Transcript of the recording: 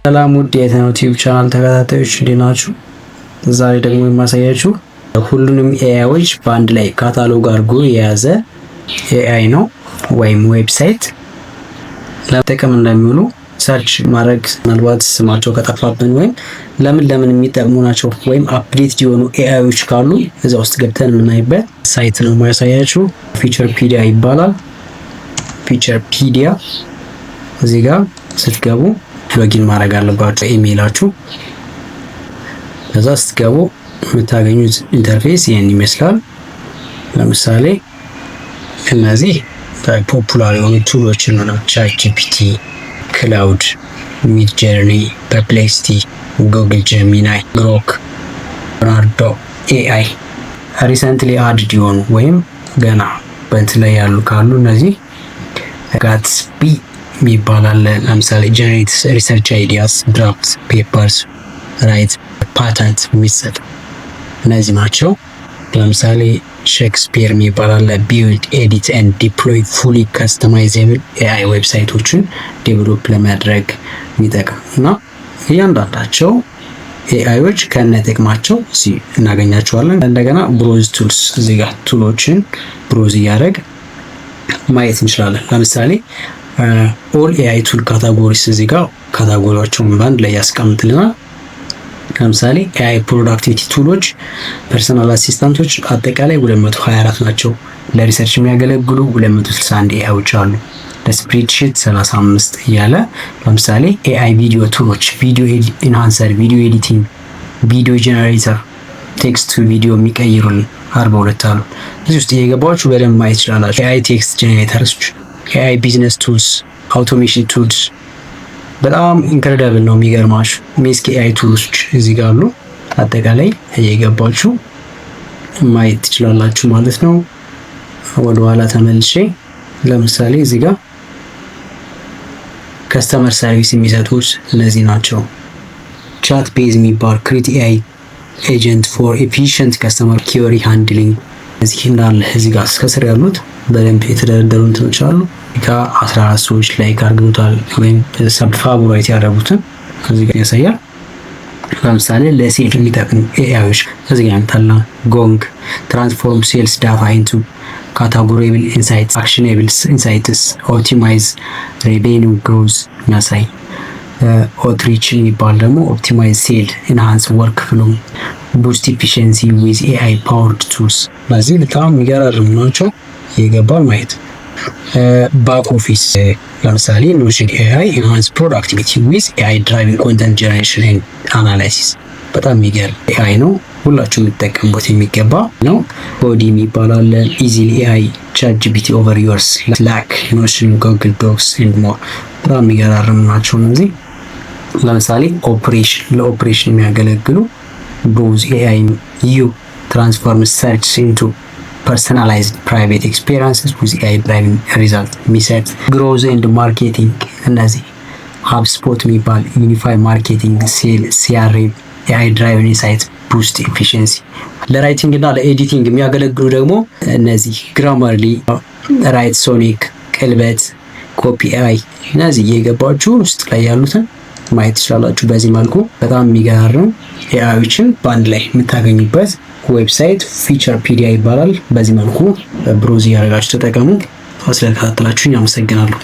ሰላም ውድ የዩቲዩብ ቻናል ተከታታዮች እንዴት ናችሁ? ዛሬ ደግሞ የማሳያችሁ ሁሉንም ኤአይዎች በአንድ ላይ ካታሎግ አድርጎ የያዘ ኤአይ ነው ወይም ዌብሳይት ለጥቅም እንደሚውሉ ሰርች ማድረግ ምናልባት ስማቸው ከጠፋብን ወይም ለምን የሚጠቅሙ ናቸው ወይም አፕዴት የሆኑ ኤአይዎች ካሉ እዛ ውስጥ ገብተን የምናይበት ሳይት ነው የማሳያችሁ። ፊቸርፒዲያ ይባላል። ፊቸርፒዲያ እዚህ ጋር ስትገቡ ሎጊን ማድረግ አለባችሁ ኢሜይላችሁ። ከዛ ስትገቡ የምታገኙት ኢንተርፌስ ይሄን ይመስላል። ለምሳሌ እነዚህ ፖፑላር የሆኑ ቱሎችን ነው። ቻትጂፒቲ፣ ክላውድ፣ ሚድጆርኒ፣ ፐርፕሌክሲቲ፣ ጉግል ጀሚናይ፣ ግሮክ፣ ሊዮናርዶ ኤአይ ሪሰንትሊ አድድ የሆኑ ወይም ገና በእንትን ላይ ያሉ ካሉ እነዚህ ጋትስቢ ይባላል። ለምሳሌ ጀነሬት ሪሰርች አይዲያስ፣ ድራፍት ፔፐርስ፣ ራይት ፓተንት የሚሰጥ እነዚህ ናቸው። ለምሳሌ ሼክስፒር ይባላል። ቢልድ ኤዲት ኤንድ ዲፕሎይ ፉሊ ካስተማይዜብል ኤአይ ዌብሳይቶችን ዴቨሎፕ ለማድረግ የሚጠቅም እና እያንዳንዳቸው ኤአይዎች ከነ ጥቅማቸው እዚህ እናገኛቸዋለን። እንደገና ብሮዝ ቱልስ እዚህ ጋር ቱሎችን ብሮዝ እያደረግ ማየት እንችላለን። ለምሳሌ ኦል ኤአይ ቱል ካታጎሪስ እዚህ ጋር ካታጎሪያቸውን በአንድ ላይ ያስቀምጥልናል። ለምሳሌ ኤአይ ፕሮዳክቲቪቲ ቱሎች፣ ፐርሰናል አሲስታንቶች አጠቃላይ 224 ናቸው። ለሪሰርች የሚያገለግሉ 261 ኤአይዎች አሉ። ለስፕሬድሺት 35 እያለ ለምሳሌ ኤአይ ቪዲዮ ቱሎች፣ ቪዲዮ ኢንሃንሰር፣ ቪዲዮ ኤዲቲንግ፣ ቪዲዮ ጄነሬተር፣ ቴክስት ቱ ቪዲዮ የሚቀይሩልን 42 አሉ። እዚህ ውስጥ እየገባችሁ በደንብ ማየት ይችላላችሁ። ኤአይ ቴክስት ጄነሬተርስ፣ ኤአይ ቢዝነስ ቱልስ፣ አውቶሜሽን ቱልስ በጣም ኢንክሬዲብል ነው። የሚገርማችሁ ሜስክ ኤአይ ቱልስ እዚህ ጋር አሉ። አጠቃላይ እየገባችሁ ማየት ትችላላችሁ ማለት ነው። ወደ ኋላ ተመልሼ ለምሳሌ እዚህ ጋር ከስተመር ሰርቪስ የሚሰጡት እነዚህ ናቸው። ቻት ቤዝ የሚባል ክሪት ኤአይ ኤጀንት ፎር ኤፊሽንት ከስተመር ኪወሪ ሃንድሊንግ እዚህ እንዳለ እዚህ ጋር እስከስር ያሉት በደንብ የተደረደሩ እንትኖች አሉ። ከ14 ሰዎች ላይክ አድርገውታል ወይም ሰብ ፋቮራይት ያደረጉትን እዚህ ጋር ያሳያል። ለምሳሌ ለሴል የሚጠቅሙ ኤአይዎች እዚህ ጋር ታላ ጎንግ ትራንስፎርም ሴልስ ዳታ ኢንቱ ካታጎሪብል ኢንሳይትስ አክሽኔብል ኢንሳይትስ ኦፕቲማይዝ ሬቬኒው ግሮዝ የሚያሳይ ኦትሪች የሚባል ደግሞ ኦፕቲማይዝ ሴል ኢንሃንስ ወርክ ፍሎ ቡስት ኢፊሽንሲ ዊዝ ኤአይ ፓወርድ ቱልስ በዚህ በጣም የሚገራርሙ ናቸው። ይገባል ማየት ባክ ኦፊስ ለምሳሌ ኖሽን ኤአይ ኢንሃንስ ፕሮዳክቲቪቲ ዊዝ ኤአይ ድራይቪንግ ኮንተንት ጀነሬሽን ኤንድ አናላይሲስ በጣም የሚገርም ኤአይ ነው። ሁላችሁም የምትጠቀሙበት የሚገባ ነው። ቦዲ የሚባላል ኢዚሊ ኤአይ ቻትጂፒቲ ኦቨር ዮርስ ስላክ ኖሽን ጉግል ዶክስ ኤንድ ሞር በጣም የሚገራርሙ ናቸው እነዚህ። ለምሳሌ ኦፕሬሽን ለኦፕሬሽን የሚያገለግሉ ብሮዝ ኤአይ ዩ ትራንስፎርም ሰርች ኢንቱ personalized private experiences with AI driving result የሚሰጥ ግሮዝ ኤንድ ማርኬቲንግ እነዚህ HubSpot የሚባል ዩኒፋይ ማርኬቲንግ ሴል ሲአርኤም AI ድራይቭን ኢንሳይት ቡስት ኤፊሽንሲ ለራይቲንግ እና ለኤዲቲንግ የሚያገለግሉ ደግሞ እነዚህ ግራመርሊ ራይት ሶኒክ ቅልበት ኮፒ ኤአይ እነዚህ እየገባችሁ ውስጥ ላይ ያሉትን ማየት ትችላላችሁ። በዚህ መልኩ በጣም የሚገራርም ኤአይዎችን በአንድ ላይ የምታገኙበት ዌብሳይት ፊቸርፒዲያ ይባላል። በዚህ መልኩ ብሮዝ ያደርጋችሁ ተጠቀሙ። ስለተከታተላችሁኝ አመሰግናለሁ።